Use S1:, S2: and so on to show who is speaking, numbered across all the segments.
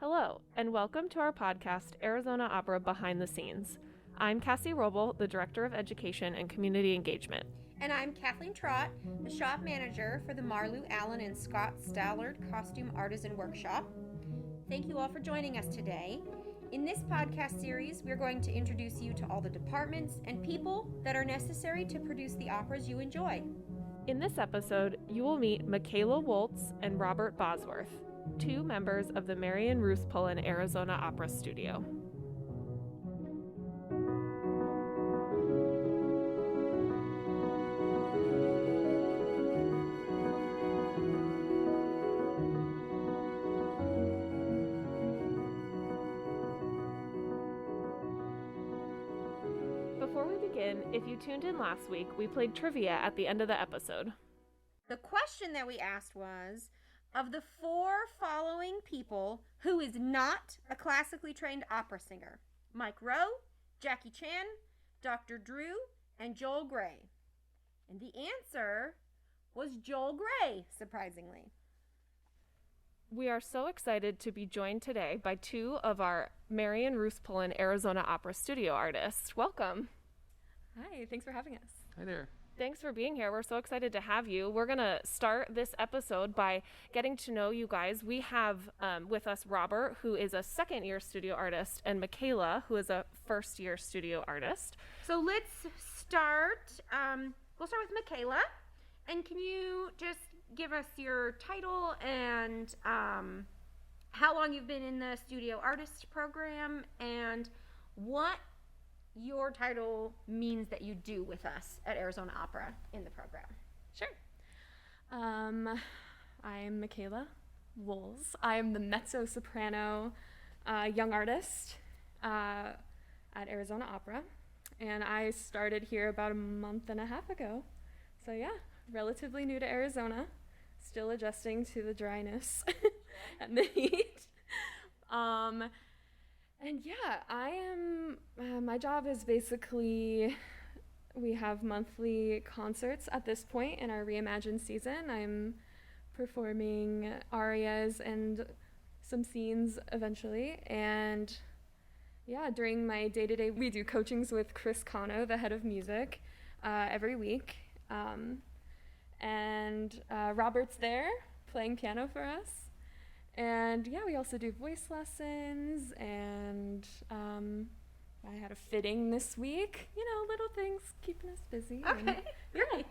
S1: Hello, and welcome to our podcast, Arizona Opera Behind the Scenes. I'm Cassie Robel, the Director of Education and Community Engagement.
S2: And I'm Kathleen Trott, the shop manager for the Marlu, Allan, and Scott Stallard Costume Artisan Workshop. Thank you all for joining us today. In this podcast series, we're going to introduce you to all the departments and people that are necessary to produce the operas you enjoy.
S1: In this episode, you will meet Michaela Wolls and Robert Bosworth, two members of the Marion Roose Pullin Arizona Opera Studio. Before we begin, if you tuned in last week, we played trivia at the end of the episode.
S2: The question that we asked was, of the four following people, who is not a classically trained opera singer? Mike Rowe, Jackie Chan, Dr. Drew, and Joel Grey. And the answer was Joel Grey, surprisingly.
S1: We are so excited to be joined today by two of our Marion Roose Pullin Arizona Opera Studio artists. Welcome.
S3: Hi, thanks for having us.
S4: Hi there.
S1: Thanks for being here. We're so excited to have you. We're going to start this episode by getting to know you guys. We have with us Robert, who is a second-year studio artist, and Michaela, who is a first-year studio artist.
S2: So let's start. We'll start with Michaela. And can you just give us your title and how long you've been in the studio artist program and what your title means that you do with us at Arizona Opera in the program?
S3: Sure. I'm Michaela Wolls. I'm the mezzo-soprano young artist at Arizona Opera, and I started here about a month and a half ago. So yeah, relatively new to Arizona, still adjusting to the dryness and the heat. And yeah, I am, my job is basically, we have monthly concerts at this point in our Reimagined season. I'm performing arias and some scenes eventually. And yeah, during my day-to-day, we do coachings with Chris Cano, the head of music, every week. And Robert's there playing piano for us. And yeah, we also do voice lessons, and I had a fitting this week. You know, little things keeping us busy.
S2: Okay, great.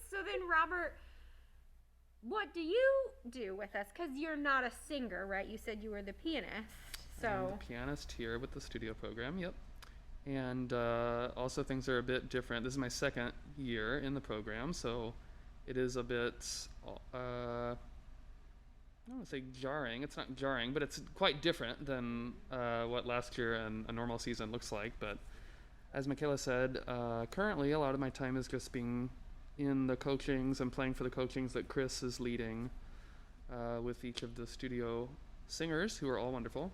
S2: So then, Robert, what do you do with us? Because you're not a singer, right? You said you were the pianist. So
S4: I'm the pianist here with the studio program, yep. And also things are a bit different. This is my second year in the program, so it is a bit... I don't want to say jarring. It's not jarring, but it's quite different than what last year and a normal season looks like. But as Michaela said, currently a lot of my time is just being in the coachings and playing for the coachings that Chris is leading with each of the studio singers, who are all wonderful,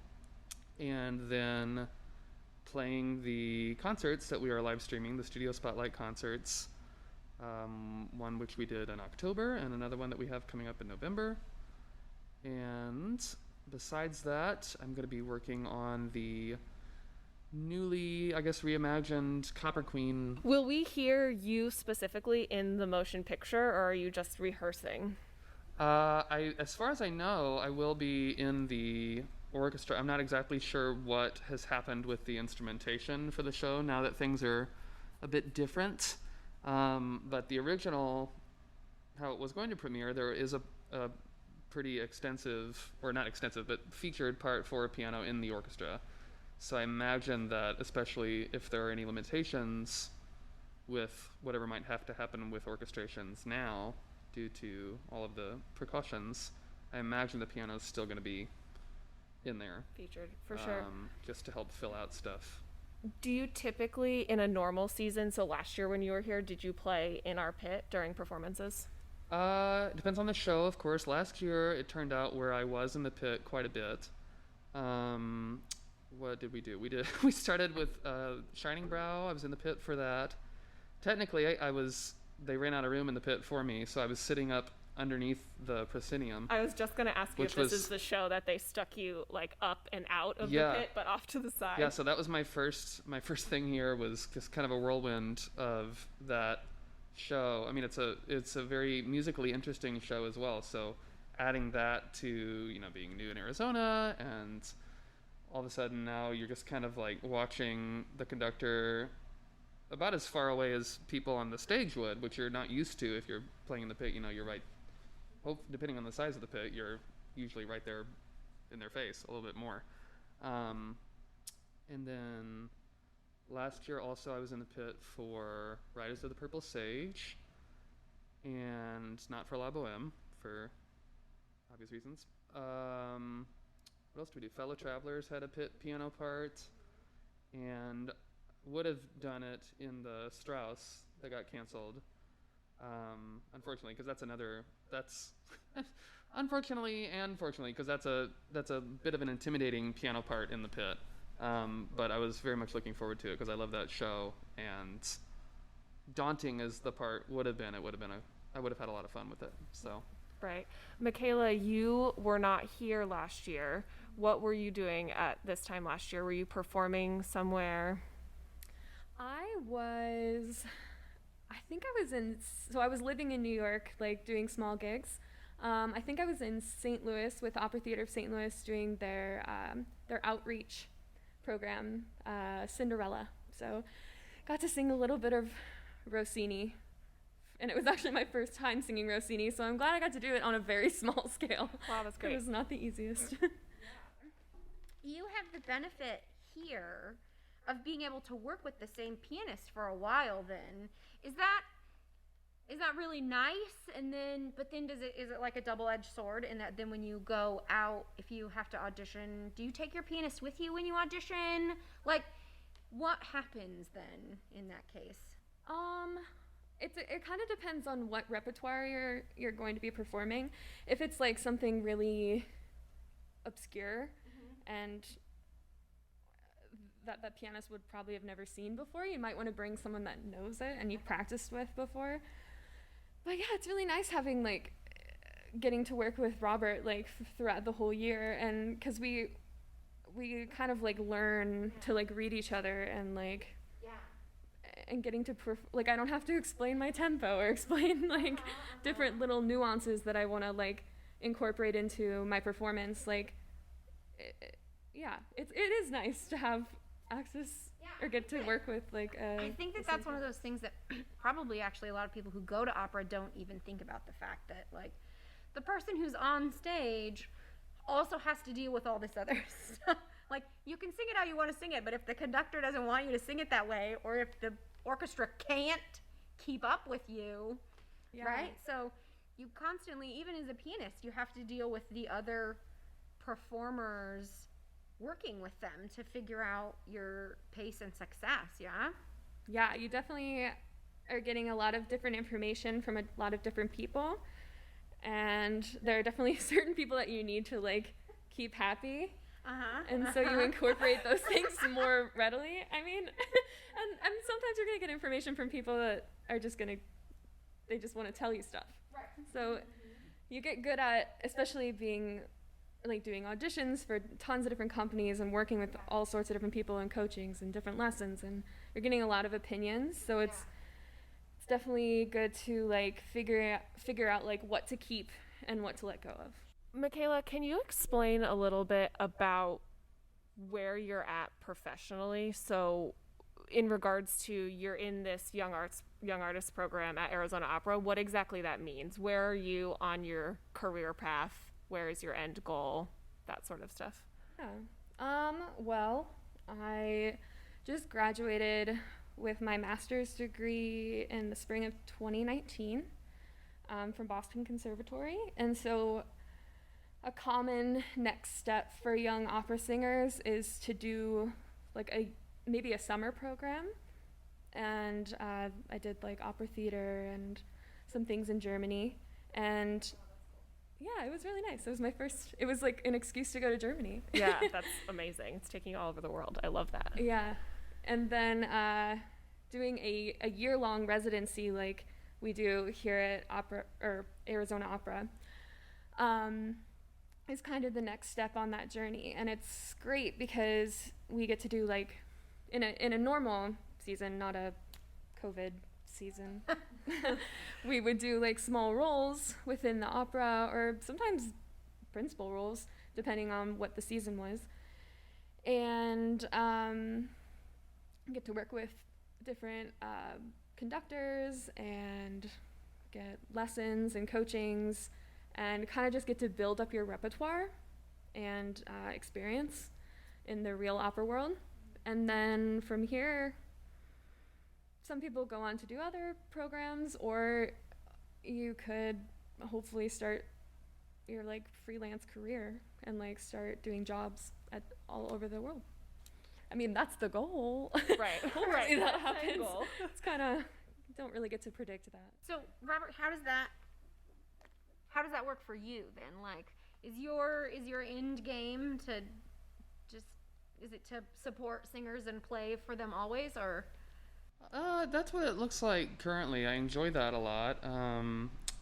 S4: and then playing the concerts that we are live streaming, the Studio Spotlight concerts, one which we did in October and another one that we have coming up in November. And besides that, I'm going to be working on the newly, I guess, reimagined Copper Queen.
S1: Will we hear you specifically in the motion picture, or are you just rehearsing?
S4: As far as I know, I will be in the orchestra. I'm not exactly sure what has happened with the instrumentation for the show now that things are a bit different. But the original, how it was going to premiere, there is a pretty extensive, or not extensive, but featured part for piano in the orchestra. So I imagine that, especially if there are any limitations with whatever might have to happen with orchestrations now due to all of the precautions, I imagine the piano is still going to be in there.
S1: Featured, for sure.
S4: Just to help fill out stuff.
S1: Do you typically, in a normal season, so last year when you were here, did you play in our pit during performances?
S4: It depends on the show, of course. Last year, it turned out where I was in the pit quite a bit. What did we do? We started with Shining Brow. I was in the pit for that. Technically, they ran out of room in the pit for me, so I was sitting up underneath the proscenium.
S1: I was just going to ask you if this is the show that they stuck you like up and out of the pit, but off to the side.
S4: Yeah, so that was my first thing here, was just kind of a whirlwind of that show. I mean, it's a very musically interesting show as well. So adding that to, you know, being new in Arizona, and all of a sudden now you're just kind of like watching the conductor about as far away as people on the stage would, which you're not used to if you're playing in the pit. You know, you're right, depending on the size of the pit, you're usually right there in their face a little bit more. And then last year also I was in the pit for Riders of the Purple Sage, and not for La Boheme, for obvious reasons. What else do we do? Fellow Travelers had a pit piano part, and would have done it in the Strauss that got canceled, unfortunately, because that's unfortunately and fortunately, because that's a bit of an intimidating piano part in the pit, but I was very much looking forward to it because I love that show, and daunting as the part would have been, I would have had a lot of fun with it. So
S1: right. Michaela, you were not here last year. What were you doing at this time last year? Were you performing somewhere?
S3: I was living in New York, like doing small gigs. I think I was in St. Louis with Opera Theater of St. Louis doing their outreach program, Cinderella. So got to sing a little bit of Rossini, and it was actually my first time singing Rossini, so I'm glad I got to do it on a very small scale.
S1: Wow, that's great.
S3: It was not the easiest.
S2: You have the benefit here of being able to work with the same pianist for a while. Then is that really nice? And then is it like a double-edged sword in that then when you go out, if you have to audition, do you take your pianist with you when you audition? Like, what happens then in that case?
S3: It kind of depends on what repertoire you're going to be performing. If it's like something really obscure and that pianist would probably have never seen before, you might want to bring someone that knows it and you've practiced with before. But yeah, it's really nice having like getting to work with Robert like throughout the whole year, and because we kind of like learn to like read each other and like and getting to like I don't have to explain my tempo or explain like different little nuances that I want to like incorporate into my performance. Like it is nice to have access or get to work with like
S2: I think that's one of those things that probably actually a lot of people who go to opera don't even think about, the fact that like the person who's on stage also has to deal with all this other stuff. Like, you can sing it how you want to sing it, but if the conductor doesn't want you to sing it that way, or if the orchestra can't keep up with you, right? So you constantly, even as a pianist, you have to deal with the other performers, working with them to figure out your pace and success. Yeah,
S3: you definitely are getting a lot of different information from a lot of different people, and there are definitely certain people that you need to like keep happy. And so you incorporate those things more readily. I mean, and sometimes you're gonna get information from people that are they just want to tell you stuff.
S2: Right.
S3: So you get good at, especially being like doing auditions for tons of different companies and working with all sorts of different people and coachings and different lessons, and you're getting a lot of opinions. So it's definitely good to like figure out like what to keep and what to let go of.
S1: Michaela, can you explain a little bit about where you're at professionally? So in regards to you're in this young artist program at Arizona Opera, what exactly that means? Where are you on your career path? Where is your end goal? That sort of stuff.
S3: Yeah. Well, I just graduated with my master's degree in the spring of 2019 from Boston Conservatory. And so a common next step for young opera singers is to do like maybe a summer program. And I did like opera theater and some things in Germany. And yeah, it was really nice. It was like an excuse to go to Germany.
S1: Yeah, that's amazing. It's taking you all over the world. I love that.
S3: Yeah. And then doing a year-long residency like we do here at Arizona Opera, is kind of the next step on that journey. And it's great because we get to do like in a normal season, not a COVID season, we would do like small roles within the opera, or sometimes principal roles, depending on what the season was. And get to work with different conductors and get lessons and coachings, and kind of just get to build up your repertoire and experience in the real opera world. And then from here, some people go on to do other programs, or you could hopefully start your like freelance career and like start doing jobs all over the world. I mean, that's the goal.
S1: Right.
S3: Hopefully
S1: Right.
S3: that
S1: That's the
S3: happens.
S1: goal.
S3: It's kind of, don't really get to predict that.
S2: So, Robert, how does that work for you then? Like, is your end game to is it to support singers and play for them always, or?
S4: That's what it looks like currently. I enjoy that a lot.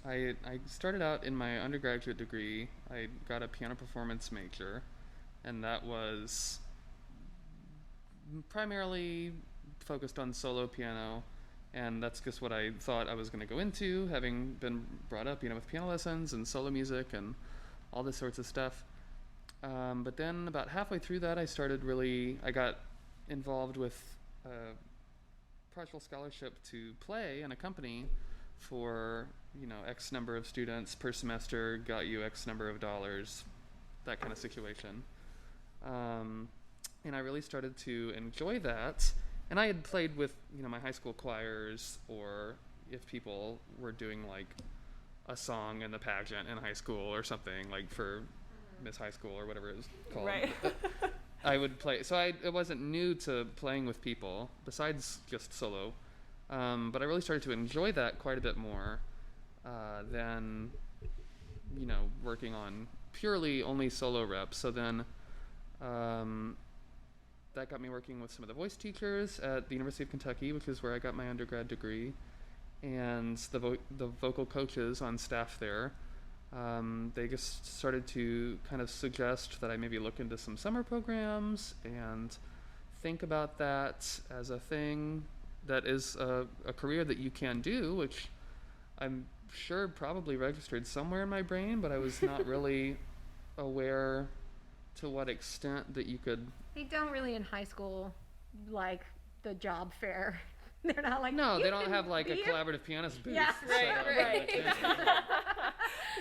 S4: I started out in my undergraduate degree. I got a piano performance major, and that was primarily focused on solo piano, and that's just what I thought I was going to go into, having been brought up, with piano lessons and solo music and all this sorts of stuff. But then about halfway through that, I got involved with partial scholarship to play and accompany for, X number of students per semester, got you X number of dollars, that kind of situation. And I really started to enjoy that. And I had played with, my high school choirs, or if people were doing like a song in the pageant in high school or something, like for Miss High School or whatever it was called.
S1: Right.
S4: I would play. So it wasn't new to playing with people, besides just solo. But I really started to enjoy that quite a bit more than, working on purely only solo reps. So then that got me working with some of the voice teachers at the University of Kentucky, which is where I got my undergrad degree, and the vocal coaches on staff there. They just started to kind of suggest that I maybe look into some summer programs and think about that as a thing that is a career that you can do, which I'm sure probably registered somewhere in my brain, but I was not really aware to what extent that you could.
S2: They don't really in high school like the job fair. They're not like,
S4: no,
S2: "You
S4: they don't
S2: can
S4: have like a
S2: be
S4: collaborative pianist booth.
S2: Yeah,
S4: set up
S1: right.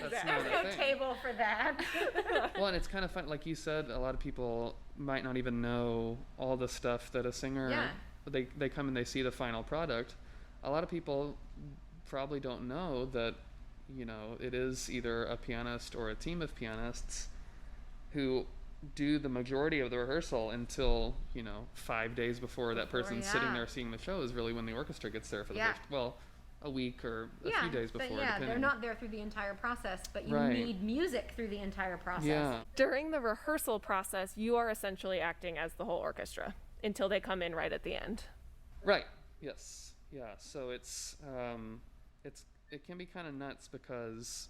S4: That's
S2: There's
S4: not a
S2: no
S4: thing.
S2: table for that.
S4: Well, and it's kind of fun. Like you said, a lot of people might not even know all the stuff that a singer.
S2: Yeah.
S4: They come and they see the final product. A lot of people probably don't know that, it is either a pianist or a team of pianists who do the majority of the rehearsal until 5 days before that person's sitting there seeing the show is really when the orchestra gets there for the first, a week or a few days before.
S2: But
S4: depending.
S2: they're not there through the entire process, but you
S4: Right.
S2: need music through the entire process.
S4: Yeah.
S1: During the rehearsal process, you are essentially acting as the whole orchestra until they come in right at the end.
S4: Right. Yes. Yeah. So it can be kind of nuts because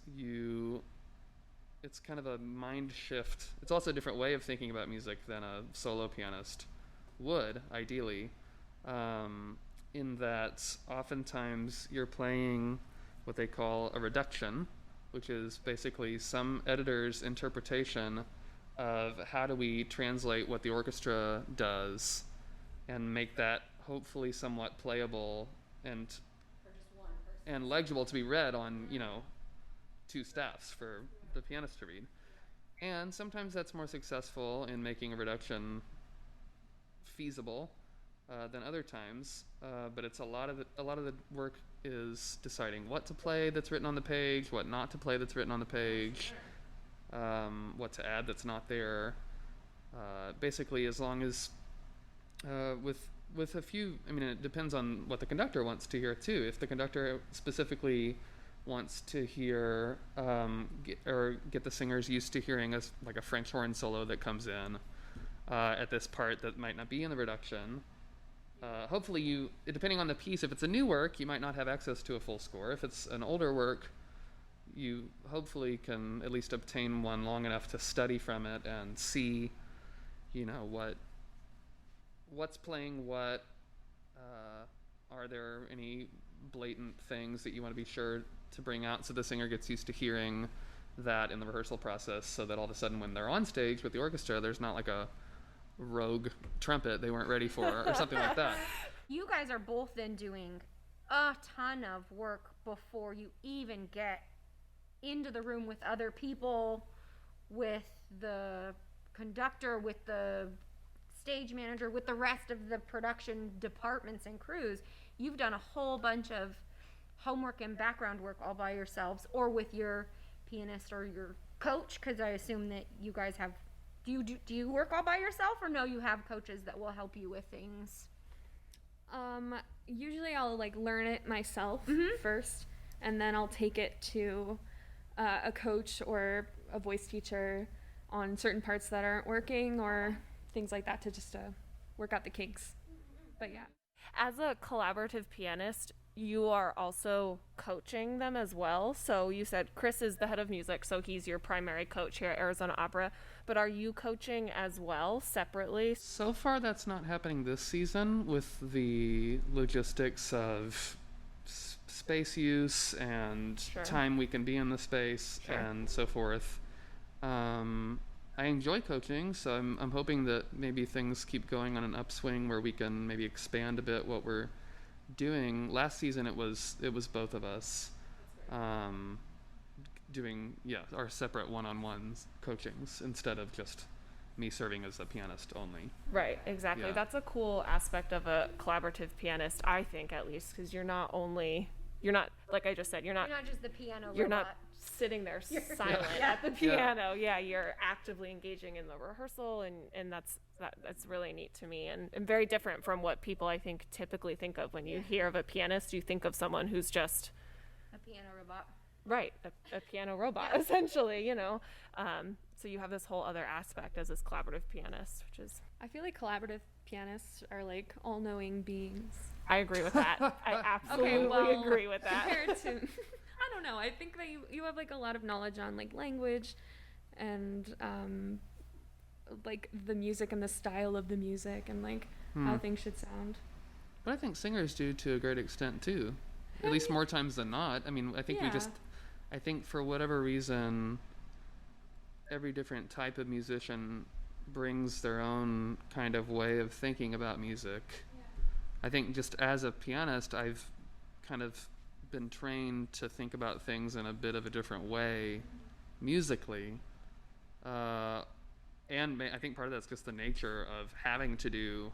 S4: it's kind of a mind shift. It's also a different way of thinking about music than a solo pianist would, ideally, in that oftentimes you're playing what they call a reduction, which is basically some editor's interpretation of how do we translate what the orchestra does and make that hopefully somewhat playable and legible to be read on, two staffs for the pianist to read. And sometimes that's more successful in making a reduction feasible than other times, but it's a lot of the work is deciding what to play that's written on the page, what not to play that's written on the page, what to add that's not there. Basically, as long as with a few, it depends on what the conductor wants to hear too. If the conductor specifically wants to hear get the singers used to hearing a French horn solo that comes in at this part that might not be in the reduction, hopefully depending on the piece, if it's a new work, you might not have access to a full score. If it's an older work, you hopefully can at least obtain one long enough to study from it and see, what's playing what. Are there any blatant things that you want to be sure to bring out so the singer gets used to hearing that in the rehearsal process, so that all of a sudden when they're on stage with the orchestra, there's not like a rogue trumpet they weren't ready for or something like that.
S2: You guys are both then doing a ton of work before you even get into the room with other people, with the conductor, with the stage manager, with the rest of the production departments and crews. You've done a whole bunch of homework and background work all by yourselves, or with your pianist or your coach, because I assume that you guys have, do you work all by yourself, or no, you have coaches that will help you with things?
S3: Usually I'll learn it myself first, and then I'll take it to a coach or a voice teacher on certain parts that aren't working or things like that to just work out the kinks. But yeah.
S1: As a collaborative pianist, you are also coaching them as well. So you said Chris is the head of music, so he's your primary coach here at Arizona Opera. But are you coaching as well, separately?
S4: So far, that's not happening this season with the logistics of space use and time we can be in the space and so forth. I enjoy coaching, so I'm hoping that maybe things keep going on an upswing where we can maybe expand a bit what we're doing. Last season it was both of us doing our separate one-on-ones coachings instead of just me serving as a pianist only.
S1: Right, exactly. Yeah. That's a cool aspect of a collaborative pianist, I think, at least, because you're not like I just said, you're not
S2: just the piano
S1: you're
S2: robot.
S1: Not sitting there silent at the piano. You're actively engaging in the rehearsal, and that's really neat to me, and very different from what people I think typically think of when you hear of a pianist. You think of someone who's just
S2: a piano robot.
S1: Right, a piano robot, essentially, so you have this whole other aspect as this collaborative pianist, which is...
S3: I feel like collaborative pianists are like all-knowing beings.
S1: I agree with that. I absolutely agree with that.
S3: Compared to, I don't know, I think that you have a lot of knowledge on language and the music and the style of the music and how things should sound.
S4: But I think singers do to a great extent too, at least more times than not. I mean, I think I think for whatever reason, every different type of musician brings their own kind of way of thinking about music. I think just as a pianist, I've kind of been trained to think about things in a bit of a different way musically. And I think part of that's just the nature of having to do...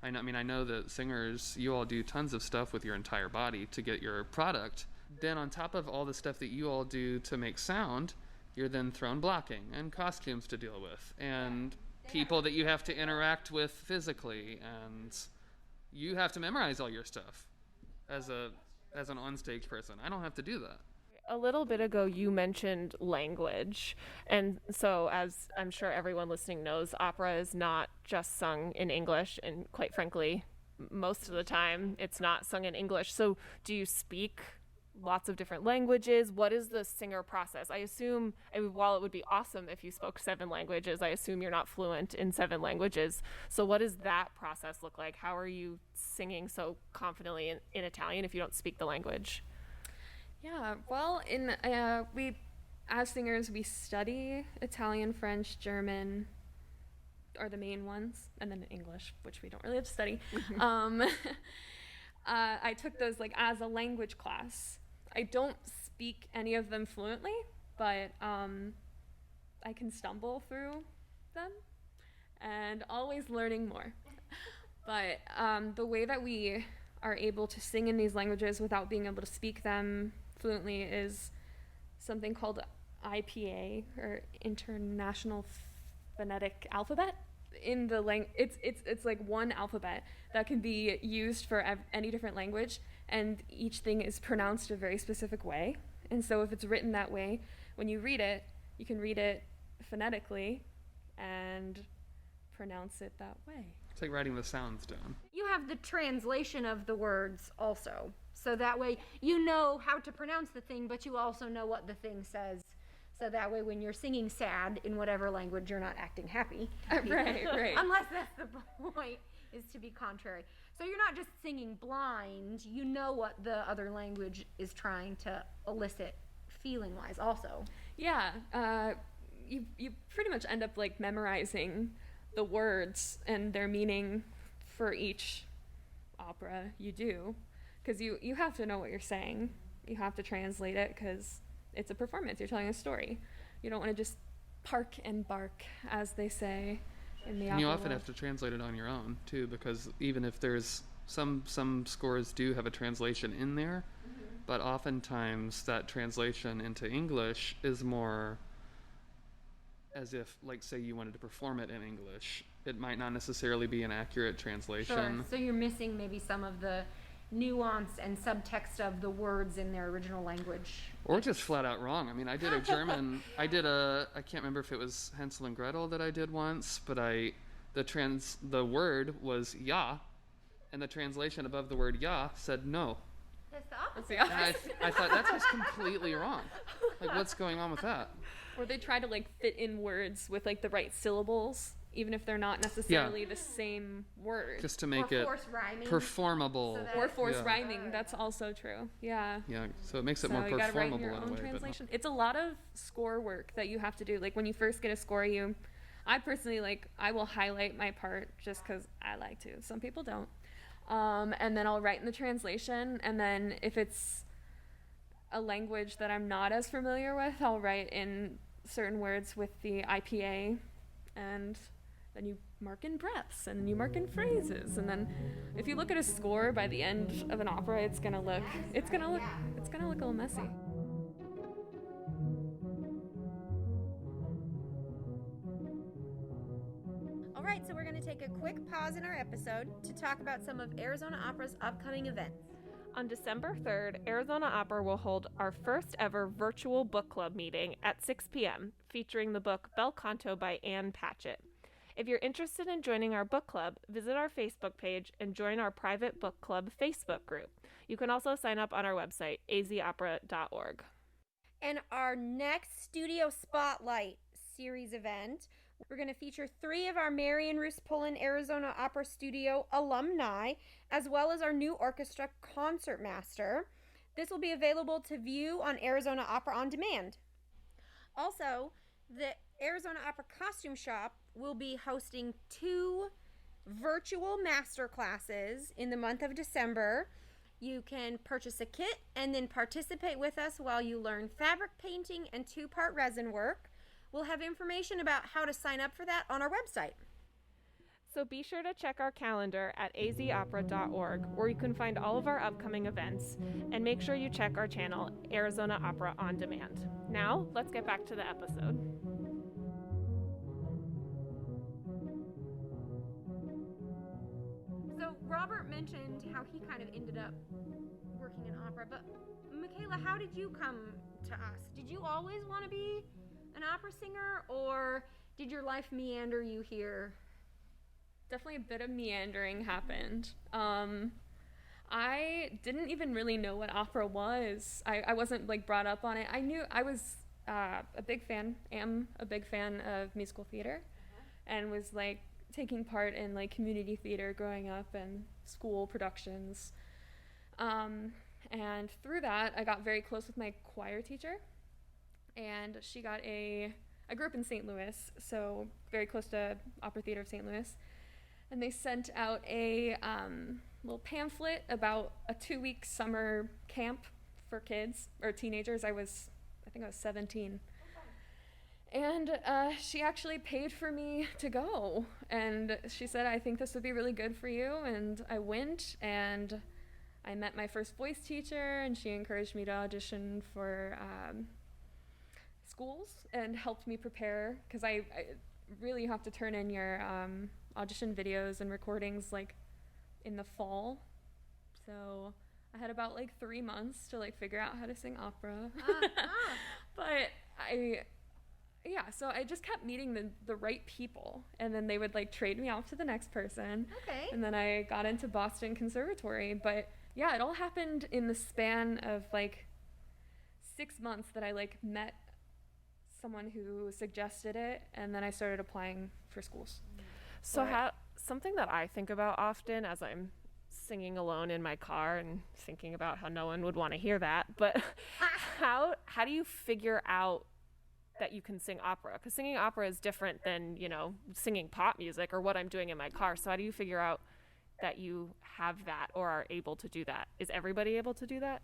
S4: I know that singers, you all do tons of stuff with your entire body to get your product. Then on top of all the stuff that you all do to make sound, you're then thrown blocking and costumes to deal with and people that you have to interact with physically, and you have to memorize all your stuff as an onstage person. I don't have to do that.
S1: A little bit ago, you mentioned language. And so, as I'm sure everyone listening knows, opera is not just sung in English. And quite frankly, most of the time, it's not sung in English. So do you speak lots of different languages? What is the singer process? I assume, while it would be awesome if you spoke 7 languages, I assume you're not fluent in 7 languages. So what does that process look like? How are you singing so confidently in Italian if you don't speak the language?
S3: Yeah, well, we as singers, we study Italian, French, German are the main ones, and then English, which we don't really have to study. I took those as a language class. I don't speak any of them fluently, but I can stumble through them and always learning more. But the way that we are able to sing in these languages without being able to speak them fluently is something called IPA, or International Phonetic Alphabet. In the it's like one alphabet that can be used for any different language, and each thing is pronounced a very specific way. And so if it's written that way, when you read it, you can read it phonetically and pronounce it that way.
S4: It's like writing the sounds down.
S2: You have the translation of the words also. So that way you know how to pronounce the thing, but you also know what the thing says. So that way when you're singing sad in whatever language, you're not acting happy.
S3: Right.
S2: Unless that's the point, is to be contrary. So you're not just singing blind, you know what the other language is trying to elicit feeling-wise also.
S3: Yeah, you pretty much end up like memorizing the words and their meaning for each opera you do, because you have to know what you're saying. You have to translate it because it's a performance. You're telling a story. You don't want to just park and bark, as they say in the opera.
S4: And you often have to translate it on your own too, because even if there's some scores do have a translation in there, but oftentimes that translation into English is more as if, like, say you wanted to perform it in English. It might not necessarily be an accurate translation.
S2: Sure. So you're missing maybe some of the nuance and subtext of the words in their original language.
S4: Or just flat out wrong. I mean, I did a German, I can't remember if it was Hansel and Gretel that I did once, but the word was ja, and the translation above the word ja said no.
S2: That's the opposite.
S4: And I thought, that's just completely wrong. Like, what's going on with that?
S3: Or they try to like fit in words with like the right syllables, even if they're not necessarily the same word.
S4: Just to make it performable.
S3: Or force rhyming, that's also true. Yeah.
S4: Yeah, so it makes it more
S3: you gotta write
S4: performable
S3: in your
S4: in a
S3: own
S4: way.
S3: translation. It's a lot of score work that you have to do. Like when you first get a score, I personally I will highlight my part just because I like to. Some people don't. And then I'll write in the translation, and then if it's a language that I'm not as familiar with, I'll write in certain words with the IPA, and then you mark in breaths, and you mark in phrases, and then if you look at a score by the end of an opera, it's gonna look a little messy.
S2: All right, so we're going to take a quick pause in our episode to talk about some of Arizona Opera's upcoming events.
S1: On December 3rd, Arizona Opera will hold our first ever virtual book club meeting at 6 p.m., featuring the book Bel Canto by Anne Patchett. If you're interested in joining our book club, visit our Facebook page and join our private book club Facebook group. You can also sign up on our website, azopera.org.
S2: And our next Studio Spotlight series event, we're going to feature 3 of our Marion, Roose, Pullin, Arizona Opera Studio alumni, as well as our new orchestra concertmaster. This will be available to view on Arizona Opera On Demand. Also, the Arizona Opera Costume Shop will be hosting 2 virtual master classes in the month of December. You can purchase a kit and then participate with us while you learn fabric painting and 2-part resin work. We'll have information about how to sign up for that on our website.
S1: So be sure to check our calendar at azopera.org, where you can find all of our upcoming events, and make sure you check our channel, Arizona Opera On Demand. Now, let's get back to the episode.
S2: So Robert mentioned how he kind of ended up working in opera, but Michaela, how did you come to us? Did you always want to be an opera singer, or did your life meander you here?
S3: Definitely a bit of meandering happened. I didn't even really know what opera was. I wasn't brought up on it. I knew I was am a big fan of musical theater, and was taking part in community theater growing up and school productions. And through that, I got very close with my choir teacher. And she got I grew up in St. Louis, so very close to Opera Theater of St. Louis. And they sent out a little pamphlet about a 2-week summer camp for kids, or teenagers. I think I was 17. And she actually paid for me to go. And she said, I think this would be really good for you. And I went, and I met my first voice teacher, and she encouraged me to audition for schools and helped me prepare, because I really have to turn in your audition videos and recordings in the fall. So I had about 3 months to figure out how to sing opera. But yeah, so I just kept meeting the right people, and then they would like trade me off to the next person.
S2: Okay.
S3: And then I got into Boston Conservatory. But yeah, it all happened in the span of like 6 months that I like met someone who suggested it, and then I started applying for schools.
S1: So something that I think about often as I'm singing alone in my car and thinking about how no one would want to hear that, but how do you figure out that you can sing opera? Because singing opera is different than, you know, singing pop music or what I'm doing in my car. So how do you figure out that you have that or are able to do that? Is everybody able to do that?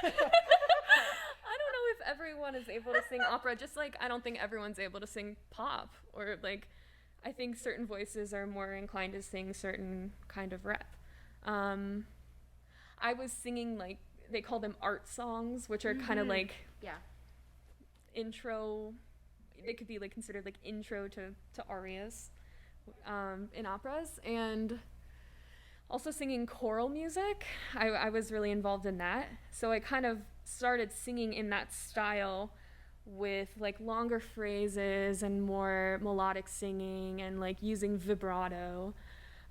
S3: I don't know if everyone is able to sing opera, just like I don't think everyone's able to sing pop, or like I think certain voices are more inclined to sing certain kind of rep. I was singing like, they call them art songs, which are kind of like intro, they could be like considered like intro to arias in operas, and also singing choral music. I was really involved in that, so I kind of started singing in that style with like longer phrases and more melodic singing and like using vibrato,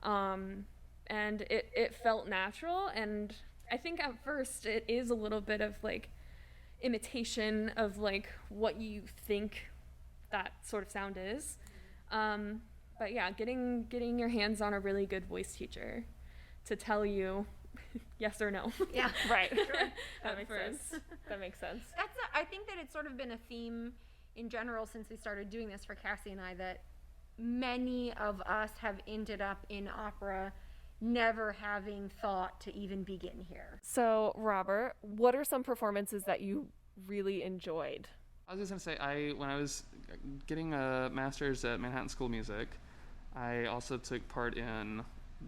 S3: and it felt natural. And I think at first it is a little bit of like imitation of like what you think that sort of sound is, but yeah, getting your hands on a really good voice teacher to tell you yes or no.
S2: Yeah,
S1: right. Sure.
S3: That makes sense.
S1: That makes sense.
S2: I think that it's sort of been a theme in general since we started doing this for Cassie and I, that many of us have ended up in opera never having thought to even begin here.
S1: So, Robert, what are some performances that you really enjoyed?
S4: I was just going to say, when I was getting a master's at Manhattan School of Music, I also took part in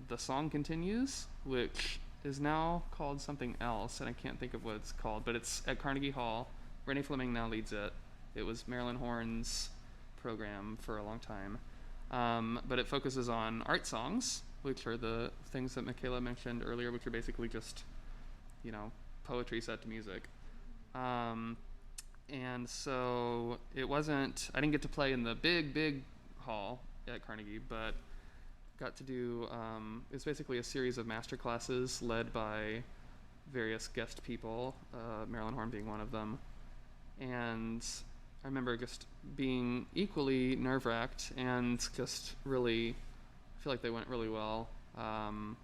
S4: The Song Continues, which is now called something else, and I can't think of what it's called, but it's at Carnegie Hall. Renee Fleming now leads it. It was Marilyn Horne's program for a long time. But it focuses on art songs, which are the things that Michaela mentioned earlier, which are basically just, you know, poetry set to music. And so it wasn't, I didn't get to play in the big hall at Carnegie, but got to do, it was basically a series of master classes led by various guest people, Marilyn Horne being one of them. And I remember just being equally nerve-wracked and just really feel like they went really well, and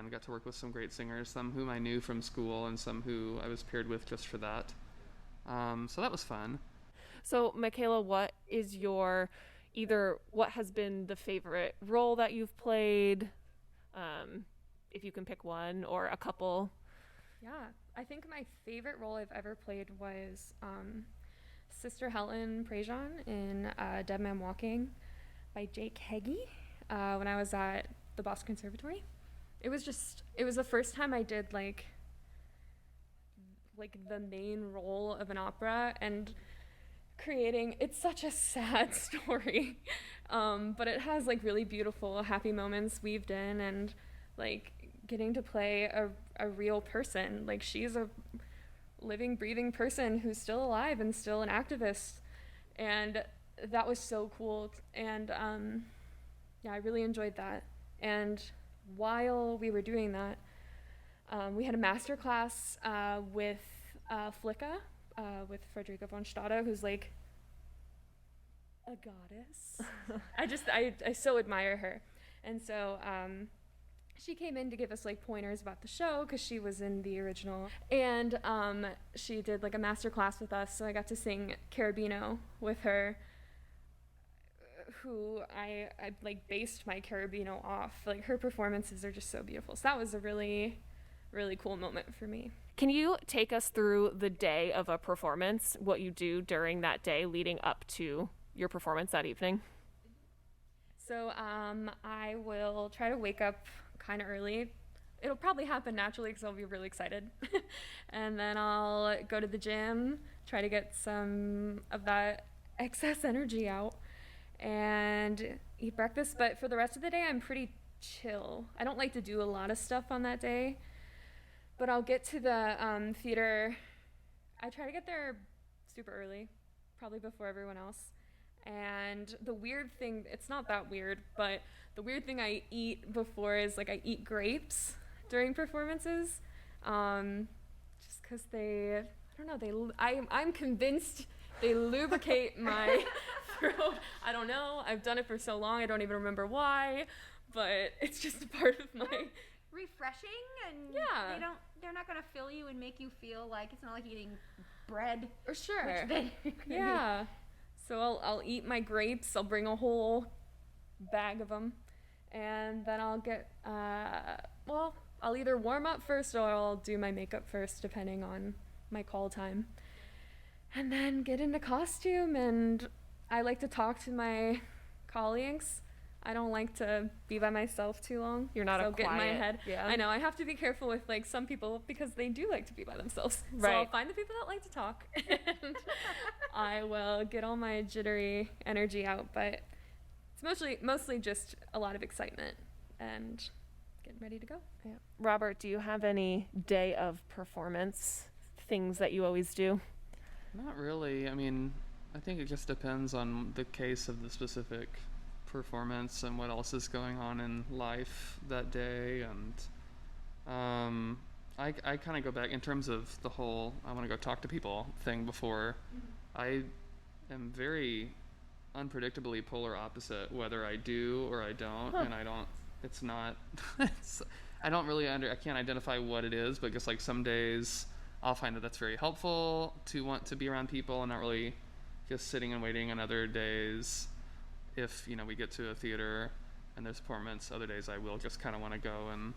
S4: got to work with some great singers, some whom I knew from school and some who I was paired with just for that. So that was fun.
S1: So, Michaela, what is your, what has been the favorite role that you've played, if you can pick one or a couple?
S3: Yeah, I think my favorite role I've ever played was Sister Helen Prejean in Dead Man Walking by Jake Heggie when I was at the Boston Conservatory. It was the first time I did like the main role of an opera, and it's such a sad story, but it has like really beautiful happy moments weaved in, and like getting to play a real person. Like, she's a living, breathing person who's still alive and still an activist, and that was so cool. And yeah, I really enjoyed that. And while we were doing that, we had a master class with Flicka, with Frederica von Stade, who's like a goddess. I so admire her. And so she came in to give us like pointers about the show because she was in the original, and she did like a master class with us, so I got to sing Carabino with her, who I like based my Carabino off. Like, her performances are just so beautiful. So that was a really, really cool moment for me.
S1: Can you take us through the day of a performance, what you do during that day leading up to your performance that evening?
S3: So I will try to wake up kind of early. It'll probably happen naturally because I'll be really excited. And then I'll go to the gym, try to get some of that excess energy out, and eat breakfast. But for the rest of the day, I'm pretty chill. I don't like to do a lot of stuff on that day, but I'll get to the theater I try to get there super early, probably before everyone else. And the weird thing, it's not that weird, but the weird thing I eat before is like I eat grapes during performances, just because I don't know, I'm convinced they lubricate my throat. I don't know, I've done it for so long, I don't even remember why, but it's just a part of my...
S2: Refreshing, and
S3: yeah.
S2: they're not gonna fill you and make you feel like it's not like eating bread.
S3: Or sure.
S2: Which
S3: yeah. So I'll eat my grapes. I'll bring a whole bag of them, and then I'll get I'll either warm up first or I'll do my makeup first, depending on my call time, and then get into costume. And I like to talk to my colleagues. I don't like to be by myself too long.
S1: You're not a quiet.
S3: Get in my head.
S1: Yeah.
S3: I know. I have to be careful with like some people because they do like to be by themselves.
S1: Right.
S3: So I'll find the people that like to talk, and I will get all my jittery energy out. But it's mostly just a lot of excitement and getting ready to go.
S1: Yeah. Robert, do you have any day of performance things that you always do?
S4: Not really. I mean, I think it just depends on the case of the specific performance and what else is going on in life that day. And I kind of go back in terms of the whole I want to go talk to people thing before. I am very unpredictably polar opposite whether I do or I don't. And I don't, it's not, I don't really I can't identify what it is, but just like some days I'll find that that's very helpful to want to be around people and not really just sitting and waiting. And other days, if we get to a theater and there's performance, other days I will just kind of want to go and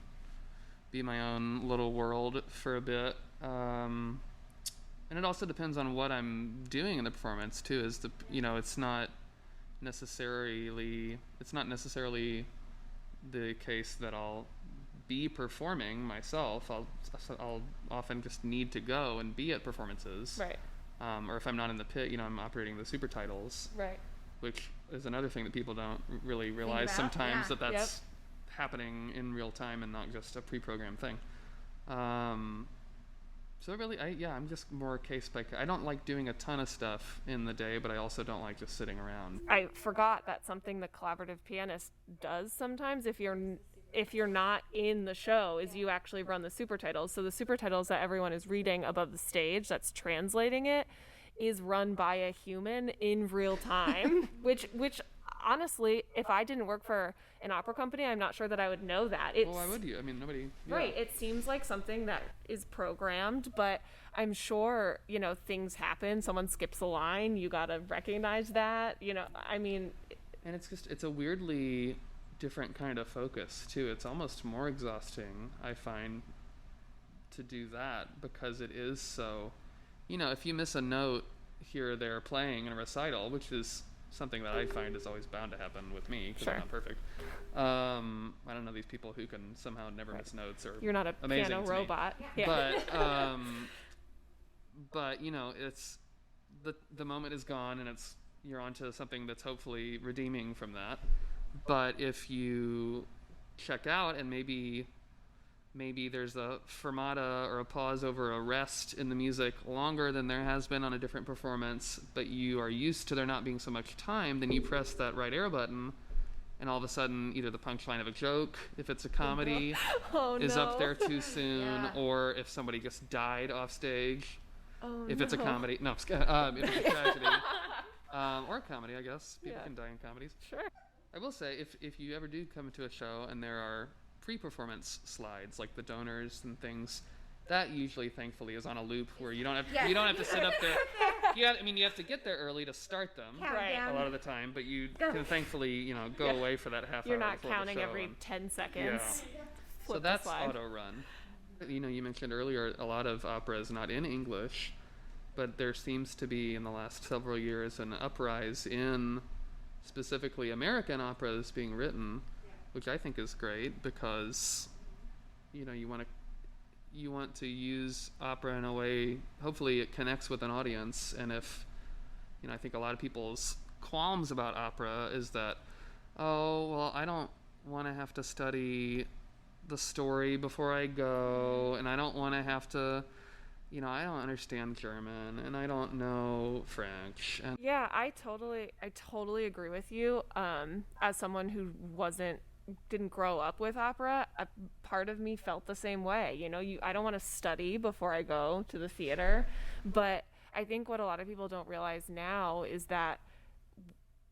S4: be my own little world for a bit. And it also depends on what I'm doing in the performance too. It's not necessarily the case that I'll be performing myself. I'll often just need to go and be at performances.
S1: Right.
S4: Or if I'm not in the pit, I'm operating the super titles.
S1: Right.
S4: Which is another thing that people don't really realize sometimes, that's happening in real time and not just a pre-programmed thing. So really, I'm just more case by case. I don't like doing a ton of stuff in the day, but I also don't like just sitting around.
S1: I forgot that's something the collaborative pianist does sometimes if you're not in the show, is you actually run the super titles. So the super titles that everyone is reading above the stage, that's translating it, is run by a human in real time, which honestly, if I didn't work for an opera company, I'm not sure that I would know that.
S4: Well, why would you? I mean, nobody... Yeah.
S1: Right. It seems like something that is programmed, but I'm sure, things happen. Someone skips a line. You got to recognize that, I mean...
S4: And it's a weirdly different kind of focus, too. It's almost more exhausting, I find, to do that, because it is so... if you miss a note here or there playing in a recital, which is something that I find is always bound to happen with me because I'm not perfect. I don't know these people who can somehow never miss notes, or
S1: you're not a piano robot.
S4: Yeah. But it's the moment is gone and you're onto something that's hopefully redeeming from that. But if you check out and maybe there's a fermata or a pause over a rest in the music longer than there has been on a different performance, but you are used to there not being so much time, then you press that right arrow button, and all of a sudden either the punchline of a joke, if it's a comedy, is up there too soon, or if somebody just died off stage, if it's a comedy. No, if it's a tragedy. Or a comedy, I guess. People can die in comedies.
S1: Sure.
S4: I will say, if you ever do come to a show and there are pre-performance slides like the donors and things, that usually thankfully is on a loop where you don't have to sit up there. You have to get there early to start them,
S2: right,
S4: a lot of the time, but you can thankfully go away for that half hour.
S1: You're not
S4: before
S1: counting
S4: the show
S1: every 10 seconds.
S4: So that's auto run. You mentioned earlier a lot of opera is not in English, but there seems to be in the last several years an uprise in specifically American operas being written, which I think is great because you want to use opera in a way hopefully it connects with an audience. And if I think a lot of people's qualms about opera is that, oh well, I don't want to have to study the story before I go, and I don't want to have to I don't understand German and I don't know French. And
S1: Yeah, I totally agree with you. As someone who didn't grow up with opera, a part of me felt the same way. I don't want to study before I go to the theater, but I think what a lot of people don't realize now is that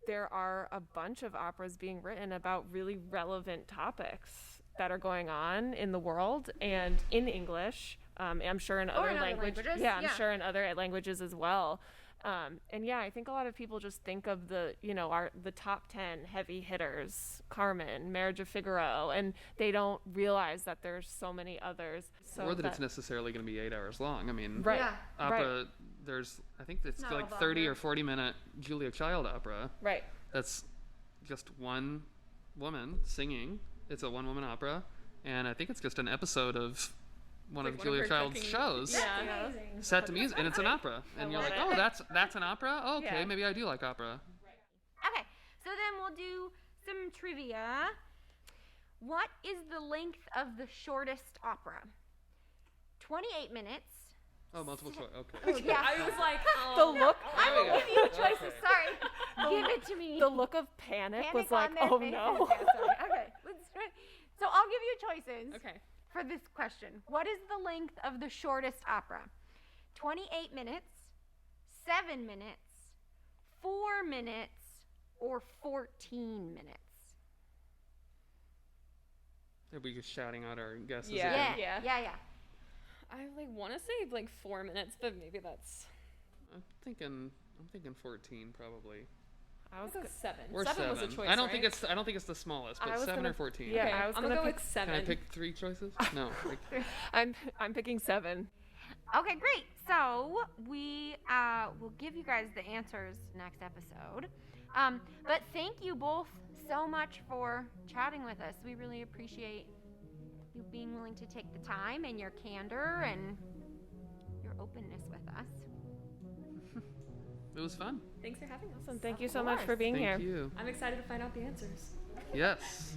S1: there are a bunch of operas being written about really relevant topics that are going on in the world and in English. I'm sure in other languages. Yeah, I'm sure in other languages as well. And yeah, I think a lot of people just think of the top 10 heavy hitters, Carmen, Marriage of Figaro, and they don't realize that there's so many others.
S4: Or that it's necessarily going to be 8 hours long. I mean,
S1: right.
S4: Opera, I think it's like 30 or 40 minute Julia Child opera.
S1: Right.
S4: That's just one woman singing. It's a one woman opera. And I think it's just an episode of one of Julia Child's shows.
S1: Yeah.
S4: Set to music, and it's an opera. And you're like, oh, that's an opera? Oh, okay, yeah. Maybe I do like opera.
S2: Okay, so then we'll do some trivia. What is the length of the shortest opera? 28 minutes.
S4: Oh, multiple choice. Okay.
S2: Yeah.
S1: I was like, the look.
S2: I will give you choices. Sorry. Give it to me.
S1: The look of panic was like, oh no.
S2: Yeah, sorry. Okay. So I'll give you choices.
S1: Okay.
S2: For this question. What is the length of the shortest opera? 28 minutes, 7 minutes, 4 minutes, or 14 minutes?
S4: Are we just shouting out our guesses?
S1: Yeah.
S3: I want to say 4 minutes, but maybe that's.
S4: I'm thinking 14 probably.
S1: I was
S3: 7.
S4: Or
S3: 7
S4: 7
S3: was a choice.
S4: I don't think it's the smallest, but 7 or 14.
S1: Yeah,
S3: okay,
S1: I was
S3: I'm gonna go with 7.
S4: Can I pick 3 choices? No.
S1: I'm picking 7.
S2: Okay, great. So we will give you guys the answers next episode. But thank you both so much for chatting with us. We really appreciate you being willing to take the time and your candor and your openness with us.
S4: It was fun.
S3: Thanks for having us.
S1: Awesome. Thank you so much for being here.
S4: Thank you.
S3: I'm excited to find out the answers.
S4: Yes.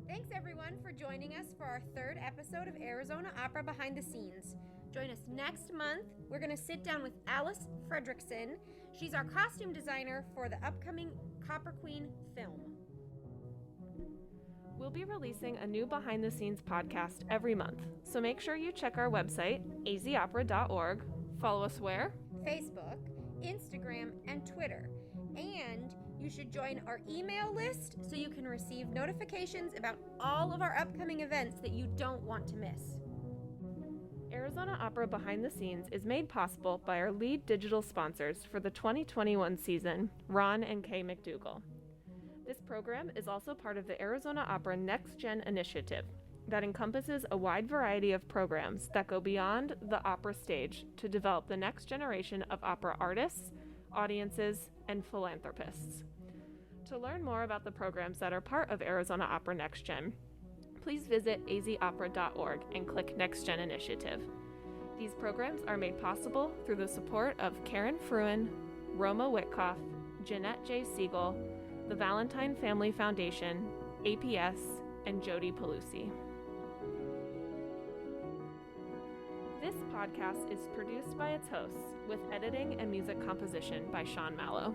S2: Thanks everyone for joining us for our 3rd episode of Arizona Opera Behind the Scenes. Join us next month. We're going to sit down with Alice Fredrickson. She's our costume designer for the upcoming Copper Queen film.
S1: We'll be releasing a new behind the scenes podcast every month, so make sure you check our website, azopera.org. Follow us where?
S2: Facebook, Instagram, and Twitter. And you should join our email list so you can receive notifications about all of our upcoming events that you don't want to miss.
S1: Arizona Opera Behind the Scenes is made possible by our lead digital sponsors for the 2021 season, Ron and Kay McDougall. This program is also part of the Arizona Opera Next Gen initiative that encompasses a wide variety of programs that go beyond the opera stage to develop the next generation of opera artists, audiences, and philanthropists. To learn more about the programs that are part of Arizona Opera Next Gen, please visit azopera.org and click Next Gen Initiative. These programs are made possible through the support of Karen Fruin, Roma Witkoff, Jeanette J. Siegel, the Valentine Family Foundation, APS, and Jody Pelusi. This podcast is produced by its hosts with editing and music composition by Sean Mallow.